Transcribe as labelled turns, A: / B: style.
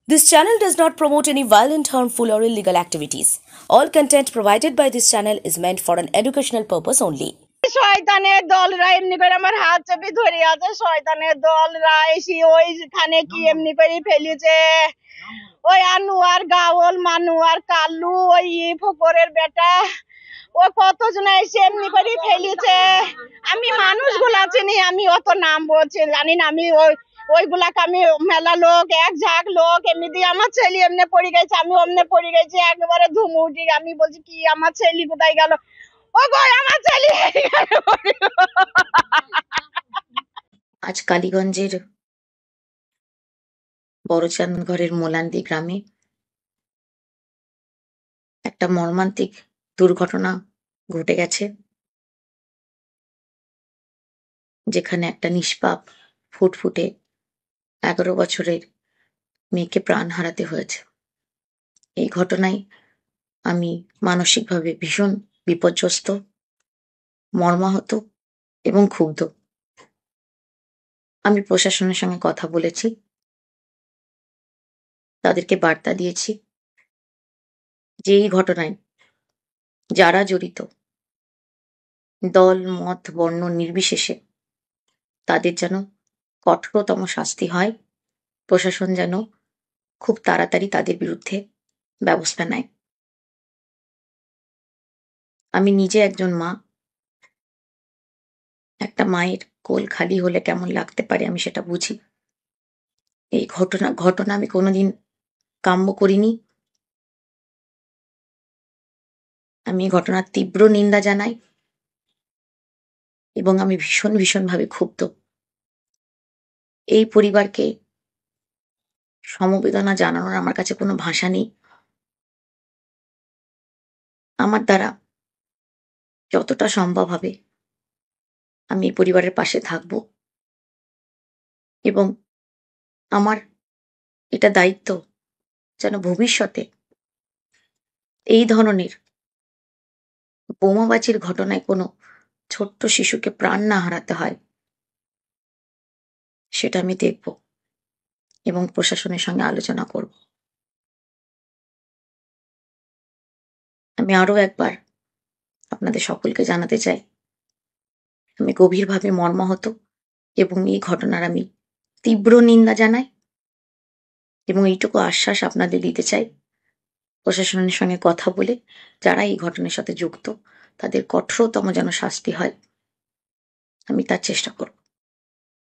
A: This channel does not promote any violent, harmful, or illegal activities. All content provided by this channel is meant for an educational purpose only.
B: শয়তানের দলরা এমনি করে আমার হাত চেপে ধরে আছে। শয়তানের দলরা এসে ওইখানে কি এমনি করে ফেলেছে। ওই আনোয়ার গাওল মানুয়ার কালু ওই ফকরের বেটা ও কতজন এসে এমনি করে ফেলেছে। আমি মানুষগুলা চিনি, আমি অত নাম বলছি জানি না। আমি ওইগুলাকে আমি মেলা লোক এক ঝাঁক লোক এমনি আমার ছেলে এমনি পড়ে গেছে, আমি অমনে পড়ে গেছি একেবারে ধুমু উঠি। আমি বলছি কি আমার ছেলে কোথায় গেল, ও গো আমার ছেলে।
C: আজ কালীগঞ্জের বড়চাঁদঘরের মোলান্দি গ্রামে একটা মর্মান্তিক দুর্ঘটনা ঘটে গেছে, যেখানে একটা নিষ্পাপ ফুটফুটে 11 বছরের মেয়েকে প্রাণ হারাতে হয়েছে। এই ঘটনায় আমি মানসিকভাবে ভীষণ বিপর্যস্ত, মর্মাহত এবং ক্ষুব্ধ। আমি প্রশাসনের সঙ্গে কথা বলেছি, তাদেরকে বার্তা দিয়েছি যে এই ঘটনায় যারা জড়িত, দল মত বর্ণ নির্বিশেষে তাদের যেন কঠোরতম শাস্তি হয়। প্রশাসন যেন খুব তাড়াতাড়ি তাদের বিরুদ্ধে ব্যবস্থা নেয়। আমি নিজে একজন মা। একটা মায়ের কোল খালি হলে কেমন লাগতে পারে আমি সেটা বুঝি। এই ঘটনা আমি কোনোদিন কাম্য করিনি। আমি এই ঘটনার তীব্র নিন্দা জানাই এবং আমি ভীষণভাবে ক্ষুব্ধ। এই পরিবারকে সমবেদনা জানানোর আমার কাছে কোনো ভাষা নেই। আমার দ্বারা যতটা সম্ভব হবে আমি এই পরিবারের পাশে থাকব এবং আমার এটা দায়িত্ব যেন ভবিষ্যতে এই ধরনের বোমাবাজির ঘটনায় কোনো ছোট্ট শিশুকে প্রাণ না হারাতে হয়, সেটা আমি দেখব এবং প্রশাসনের সঙ্গে আলোচনা করব। আমি আরো একবার আপনাদের সকলকে জানাতে চাই, আমি গভীরভাবে মর্মাহত এবং এই ঘটনার আমি তীব্র নিন্দা জানাই এবং এইটুকু আশ্বাস আপনাদের দিতে চাই, প্রশাসনের সঙ্গে কথা বলে যারা এই ঘটনার সাথে যুক্ত তাদের কঠোরতম যেন শাস্তি হয়, আমি তার চেষ্টা করব।